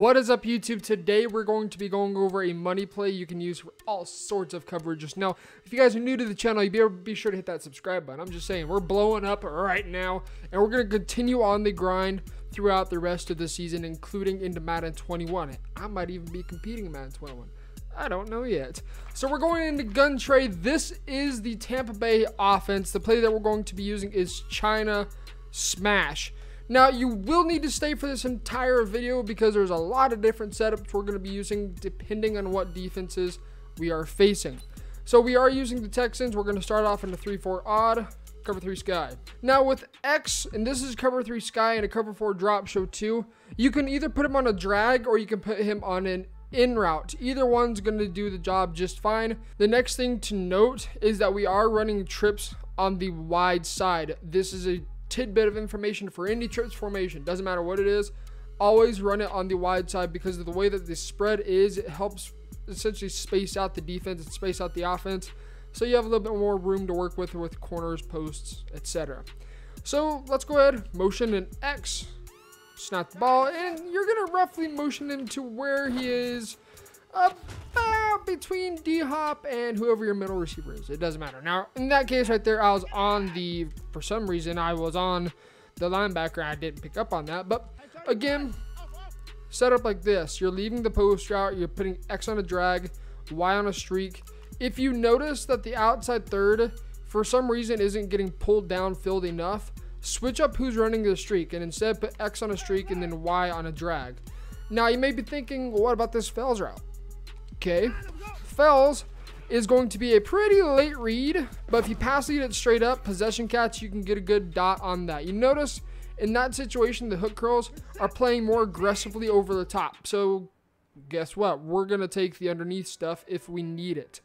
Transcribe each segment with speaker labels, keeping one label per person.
Speaker 1: What is up, YouTube? Today we're going to be going over a money play you can use for all sorts of coverages. Now, if you guys are new to the channel, you be sure to hit that subscribe button. I'm just saying, we're blowing up right now, and we're going to continue on the grind throughout the rest of the season, including into Madden 21. I might even be competing in Madden 21. I don't know yet. So we're going into gun trade. This is the Tampa Bay offense. The play that we're going to be using is China Smash. Now, you will need to stay for this entire video because there's a lot of different setups we're going to be using depending on what defenses we are facing. So we are using the Texans. We're going to start off in a 3-4 odd, cover 3 sky. Now with X, and this is cover 3 sky and a cover 4 drop show 2, you can either put him on a drag or you can put him on an in route. Either one's going to do the job just fine. The next thing to note is that we are running trips on the wide side. This is a tidbit of information for any trips formation. Doesn't matter what it is, always run it on the wide side because of the way that the spread is. It helps essentially space out the defense and space out the offense, so you have a little bit more room to work with corners, posts, etc. So let's go ahead, motion an X, snap the ball, and you're gonna roughly motion him to where he is, about between D-Hop and whoever your middle receiver is. It doesn't matter. Now, in that case right there, I was on the, for some reason, I was on the linebacker. I didn't pick up on that. But again, set up like this. You're leaving the post route. You're putting X on a drag, Y on a streak. If you notice that the outside third, for some reason, isn't getting pulled downfield enough, switch up who's running the streak and instead put X on a streak and then Y on a drag. Now, you may be thinking, well, what about this Fells route? Okay, Fells is going to be a pretty late read, but if you pass lead it straight up, possession catch, you can get a good dot on that. You notice in that situation, the hook curls are playing more aggressively over the top. So guess what? We're going to take the underneath stuff if we need it.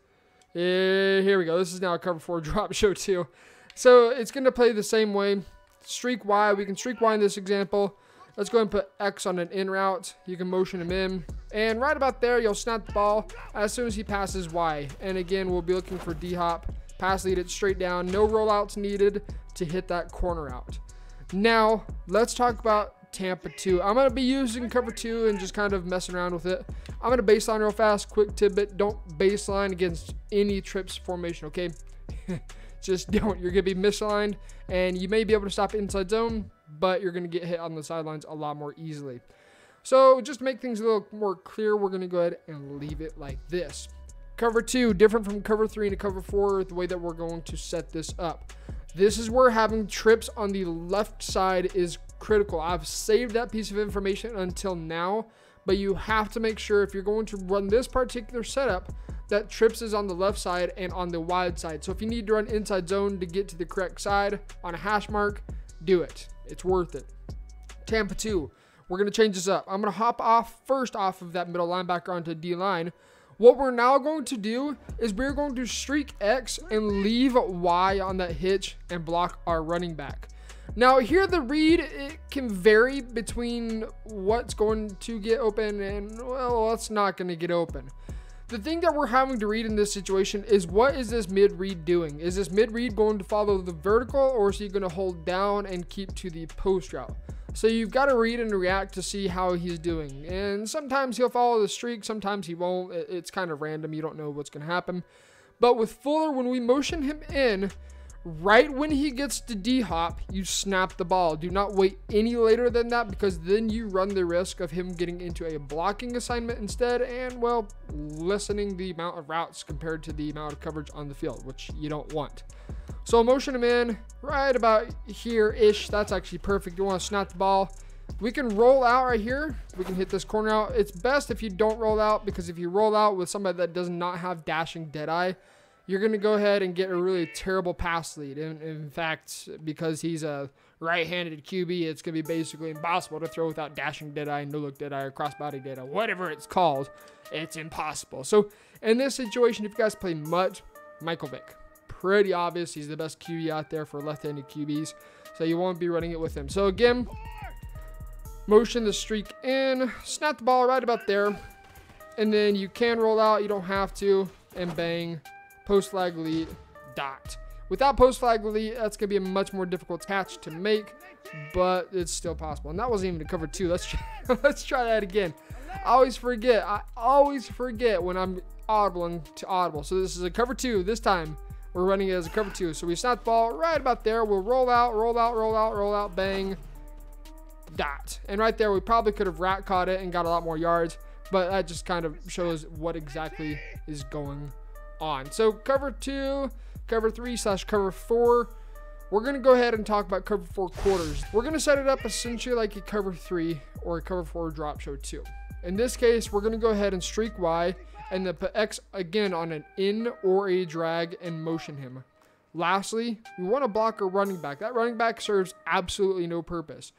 Speaker 1: Here we go. This is now a cover 4 drop show 2. So it's going to play the same way. Streak Y. We can streak Y in this example. Let's go ahead and put X on an in route. You can motion him in. And right about there, you'll snap the ball as soon as he passes Y. And again, we'll be looking for D-Hop. Pass lead it straight down. No rollouts needed to hit that corner out. Now, let's talk about Tampa 2. I'm going to be using cover 2 and just kind of messing around with it. I'm going to baseline real fast. Quick tidbit. Don't baseline against any trips formation, okay? Just don't. You're going to be misaligned. And you may be able to stop inside zone, but you're going to get hit on the sidelines a lot more easily. So just to make things a little more clear, we're going to go ahead and leave it like this. Cover 2, different from cover 3 and cover 4, the way that we're going to set this up. This is where having trips on the left side is critical. I've saved that piece of information until now, but you have to make sure if you're going to run this particular setup that trips is on the left side and on the wide side. So if you need to run inside zone to get to the correct side on a hash mark, do it. It's worth it. Tampa 2. We're going to change this up. I'm going to hop off first off of that middle linebacker onto D-line. What we're now going to do is we're going to streak X and leave Y on that hitch and block our running back. Now here the read, it can vary between what's going to get open and, well, what's not going to get open. The thing that we're having to read in this situation is, what is this mid-read doing? Is this mid-read going to follow the vertical, or is he going to hold down and keep to the post route? So you've got to read and react to see how he's doing. And sometimes he'll follow the streak, sometimes he won't. It's kind of random. You don't know what's going to happen. But with Fuller, when we motion him in, right when he gets to D-Hop, you snap the ball. Do not wait any later than that, because then you run the risk of him getting into a blocking assignment instead and, well, lessening the amount of routes compared to the amount of coverage on the field, which you don't want. So motion him in right about here-ish. That's actually perfect. You want to snap the ball. We can roll out right here. We can hit this corner out. It's best if you don't roll out, because if you roll out with somebody that does not have dashing deadeye, you're going to go ahead and get a really terrible pass lead. In fact, because he's a right-handed QB, it's going to be basically impossible to throw without dashing deadeye, no-look deadeye, or crossbody deadeye, whatever it's called. It's impossible. So in this situation, if you guys play much, Michael Vick. Pretty obvious. He's the best QB out there for left-handed QBs. So you won't be running it with him. So again, motion the streak in, snap the ball right about there. And then you can roll out. You don't have to. And bang. Post flag lead, dot. Without post flag lead, that's going to be a much more difficult catch to make, but it's still possible. And that wasn't even a cover 2. Let's try that again. always forget. I always forget when I'm audibling to audible. So this is a cover 2. This time we're running it as a cover 2. So we snap the ball right about there. We'll roll out, roll out, roll out, roll out, bang, dot. And right there, we probably could have rat caught it and got a lot more yards. But that just kind of shows what exactly is going on. So cover 2, cover 3 / cover 4. We're going to go ahead and talk about cover 4 quarters. We're going to set it up essentially like a cover 3 or a cover 4 drop show 2. In this case, we're going to go ahead and streak Y and then put X again on an in or a drag and motion him. Lastly, we want to block a running back. That running back serves absolutely no purpose.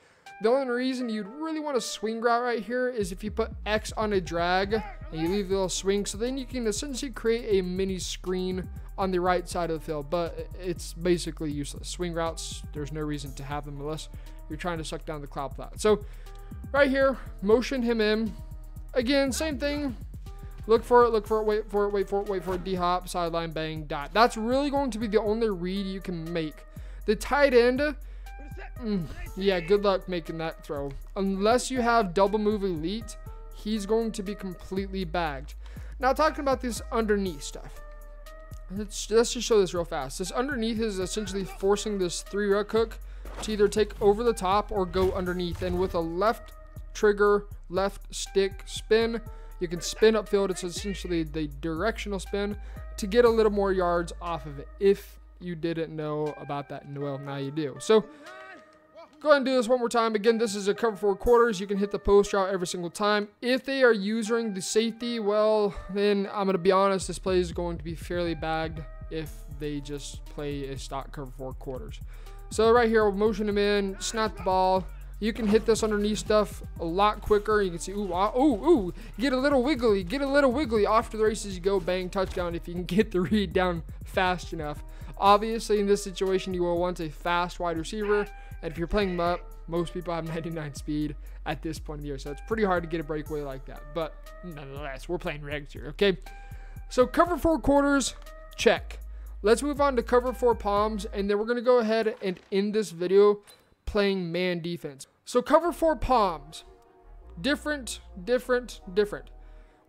Speaker 1: The only reason you'd really want a swing route right here is if you put X on a drag and you leave the little swing. So then you can essentially create a mini screen on the right side of the field, but it's basically useless. Swing routes, there's no reason to have them unless you're trying to suck down the cloud flat. So right here, motion him in. Again, same thing. Look for it, wait for it, wait for it, D-hop, sideline, bang, dot. That's really going to be the only read you can make. The tight end, yeah, good luck making that throw. Unless you have double move elite, he's going to be completely bagged. Now talking about this underneath stuff. Let's just show this real fast. This underneath is essentially forcing this 3-rec hook to either take over the top or go underneath. And with a left trigger, left stick spin, you can spin upfield. It's essentially the directional spin to get a little more yards off of it. If you didn't know about that, well, now you do. So go ahead and do this one more time. Again, this is a cover 4 quarters. You can hit the post route every single time. If they are using the safety, well, then I'm going to be honest, this play is going to be fairly bagged if they just play a stock cover 4 quarters. So right here, we'll motion them in, snap the ball. You can hit this underneath stuff a lot quicker. You can see, ooh, get a little wiggly. Off to the races you go, bang, touchdown if you can get the read down fast enough. Obviously, in this situation, you will want a fast wide receiver. And if you're playing them up, most people have 99 speed at this point of the year. So it's pretty hard to get a breakaway like that. But nonetheless, we're playing regs here, okay? So cover 4 quarters, check. Let's move on to cover 4 palms. And then we're going to go ahead and end this video playing man defense. So cover 4 palms, different.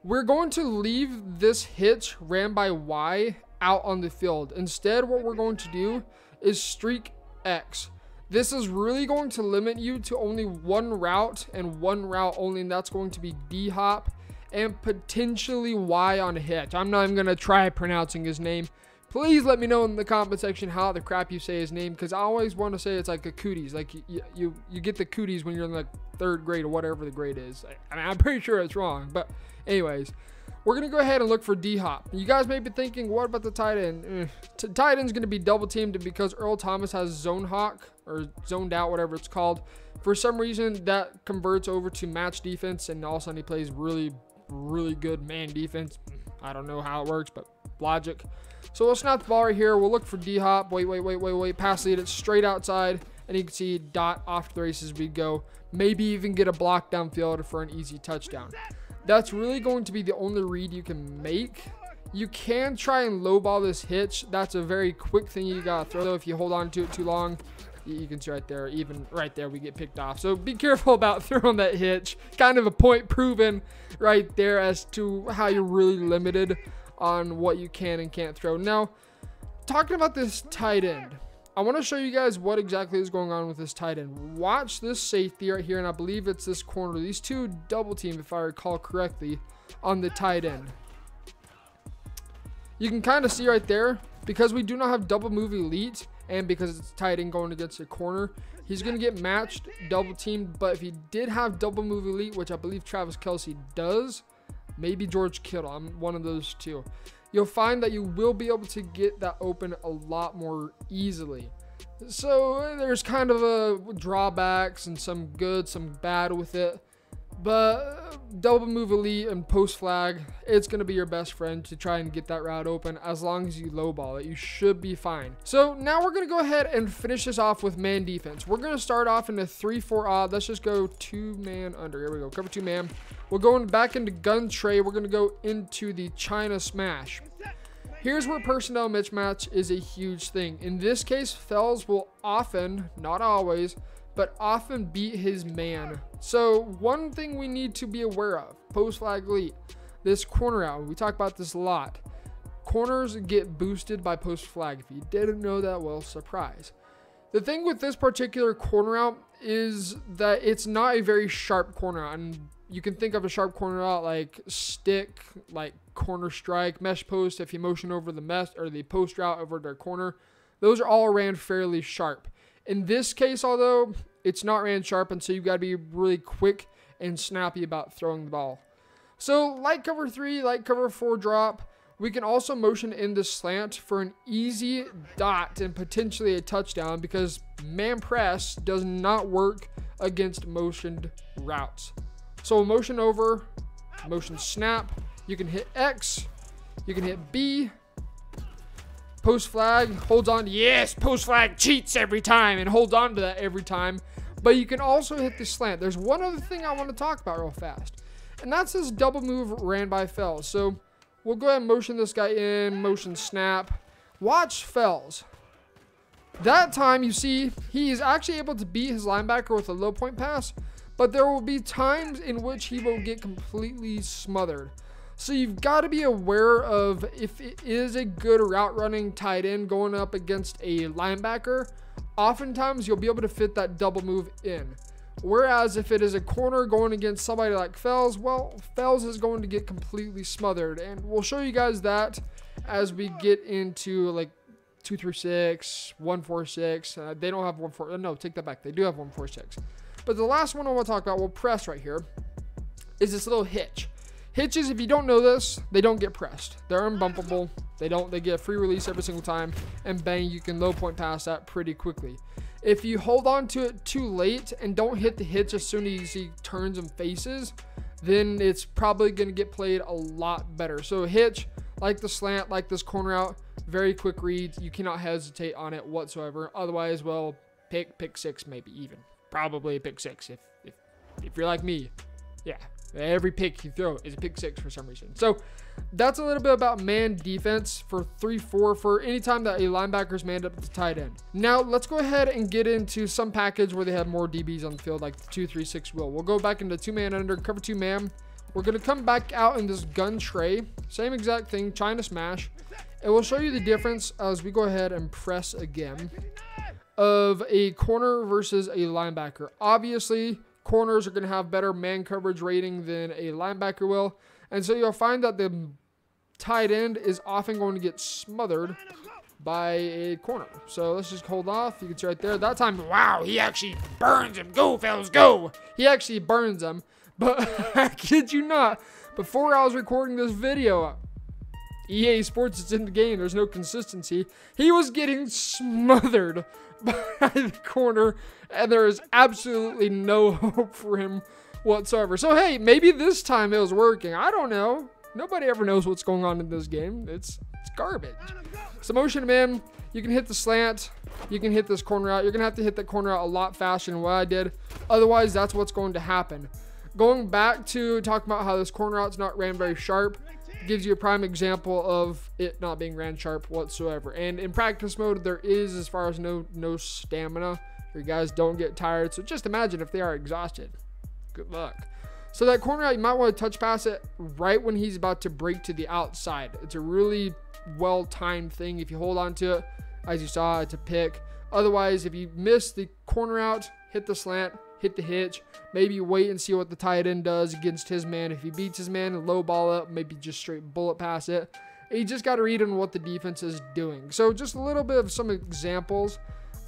Speaker 1: We're going to leave this hitch ran by Y out on the field. Instead, what we're going to do is streak X. This is really going to limit you to only one route and one route only, and that's going to be D-hop and potentially Y on a hitch. I'm not even going to try pronouncing his name. Please let me know in the comment section how the crap you say his name, because I always want to say it's like a cooties. Like you get the cooties when you're in like 3rd grade or whatever the grade is. I mean, I'm pretty sure it's wrong, but anyways, we're going to go ahead and look for D-hop. You guys may be thinking, what about the tight end? Tight end's going to be double teamed because Earl Thomas has zone hawk or zoned out, whatever it's called. For some reason, that converts over to match defense, and all of a sudden he plays really good man defense. I don't know how it works, but logic. So we'll snap the ball right here. We'll look for D-hop. Wait. Pass lead it straight outside. And you can see dot off to the races we go. Maybe even get a block downfield for an easy touchdown. That's really going to be the only read you can make. You can try and lowball this hitch. That's a very quick thing you got to throw. So if you hold on to it too long, you can see right there, even right there, we get picked off. So be careful about throwing that hitch. Kind of a point proven right there as to how you're really limited on what you can and can't throw. Now, talking about this tight end, I want to show you guys what exactly is going on with this tight end. Watch this safety right here, and I believe it's this corner. These two double team, if I recall correctly, on the tight end. You can kind of see right there, because we do not have double move elite, and because it's tight end going against a corner, he's going to get matched, double teamed. But if he did have double move elite, which I believe Travis Kelce does, maybe George Kittle, I'm one of those two, you'll find that you will be able to get that open a lot more easily. So there's kind of a drawbacks and some good, some bad with it. But double move elite and post flag, it's going to be your best friend to try and get that route open. As long as you lowball it, you should be fine. So now we're going to go ahead and finish this off with man defense. We're going to start off in a 3-4 odd. Let's just go 2-man under. Here we go. Cover 2 man. We're going back into gun tray. We're going to go into the China smash. Here's where personnel mismatch is a huge thing. In this case, Fells will often, not always, but often beat his man. So one thing we need to be aware of, post flag elite. This corner out, we talk about this a lot. Corners get boosted by post flag. If you didn't know that, well, surprise. The thing with this particular corner out is that it's not a very sharp corner out. And you can think of a sharp corner out like stick, like corner strike, mesh post. If you motion over the mesh or the post route over their corner, those are all ran fairly sharp. In this case, although, it's not ran sharp, and so you've got to be really quick and snappy about throwing the ball. So, like cover 3, like cover 4 drop, we can also motion in the slant for an easy dot and potentially a touchdown because man press does not work against motioned routes. So motion over, motion snap, you can hit X, you can hit B, post flag, holds on, yes, post flag cheats every time and holds on to that every time. But you can also hit the slant. There's one other thing I want to talk about real fast, and that's this double move ran by Fells. So we'll go ahead and motion this guy in, motion snap. Watch Fells. That time, you see, he is actually able to beat his linebacker with a low point pass, but there will be times in which he will get completely smothered. So you've got to be aware of if it is a good route running tight end going up against a linebacker, oftentimes you'll be able to fit that double move in. Whereas if it is a corner going against somebody like Fells, well, Fells is going to get completely smothered. And we'll show you guys that as we get into like 2-3-6, 1-4-6. They don't have 1-4. No, take that back. They do have 1-4-6. But the last one I want to talk about, we'll press right here, is this little hitch. Hitches, if you don't know this, they don't get pressed. They're unbumpable. They get a free release every single time. And bang, you can low point pass that pretty quickly. If you hold on to it too late and don't hit the hitch as soon as he turns and faces, then it's probably going to get played a lot better. So hitch, like the slant, like this corner out, very quick reads. You cannot hesitate on it whatsoever. Otherwise, well, pick 6 maybe even. Probably a pick 6 if you're like me. Yeah, every pick you throw is a pick 6 for some reason. So that's a little bit about man defense for 3-4 for any time that a linebacker's manned up at the tight end. Now let's go ahead and get into some package where they have more DBs on the field, like the 2-3-6 will. We'll go back into 2-man under, cover 2 man. We're going to come back out in this gun tray, same exact thing, trying to smash. And we'll show you the difference as we go ahead and press again of a corner versus a linebacker. Obviously, corners are going to have better man coverage rating than a linebacker will. And so you'll find that the tight end is often going to get smothered by a corner. So let's just hold off. You can see right there. That time, wow, he actually burns him. Go, fellas, go. He actually burns him. But I kid you not, before I was recording this video, EA Sports is in the game. There's no consistency. He was getting smothered by the corner, and there is absolutely no hope for him whatsoever. So hey, maybe this time it was working. I don't know. Nobody ever knows what's going on in this game. It's garbage. So motion him in. You can hit the slant. You can hit this corner out. You're gonna have to hit that corner out a lot faster than what I did. Otherwise, that's what's going to happen. Going back to talking about how this corner out's not ran very sharp, gives you a prime example of it not being ran sharp whatsoever. And in practice mode, there is, as far as no stamina. Your guys don't get tired. So just imagine if they are exhausted. Good luck. So that corner out, you might want to touch pass it right when he's about to break to the outside. It's a really well-timed thing. If you hold on to it, as you saw, it's a pick. Otherwise, if you miss the corner out, hit the slant, hit the hitch, maybe wait and see what the tight end does against his man. If he beats his man, low ball up, maybe just straight bullet pass it. You just got to read on what the defense is doing. So just a little bit of some examples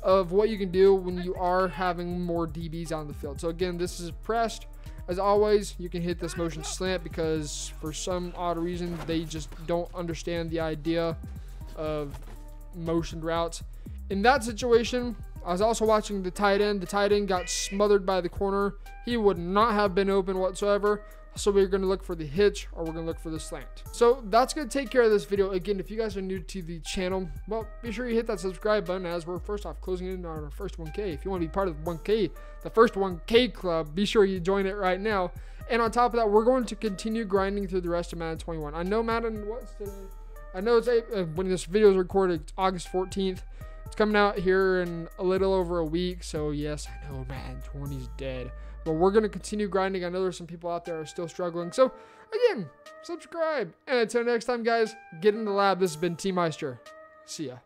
Speaker 1: of what you can do when you are having more DBs on the field. So again, this is pressed. As always, you can hit this motion slant because for some odd reason, they just don't understand the idea of motioned routes. In that situation, I was also watching the tight end. The tight end got smothered by the corner. He would not have been open whatsoever. So we're going to look for the hitch or we're going to look for the slant. So that's going to take care of this video. Again, if you guys are new to the channel, well, be sure you hit that subscribe button as we're first off closing in on our first 1K. If you want to be part of the 1K, the first 1K club, be sure you join it right now. And on top of that, we're going to continue grinding through the rest of Madden 21. I know Madden, what's today? I know it's when this video is recorded, it's August 14th. It's coming out here in a little over a week. So yes, I know Madden 20 is dead. But we're going to continue grinding. I know there's some people out there who are still struggling. So, again, subscribe. And until next time, guys, get in the lab. This has been T Meister. See ya.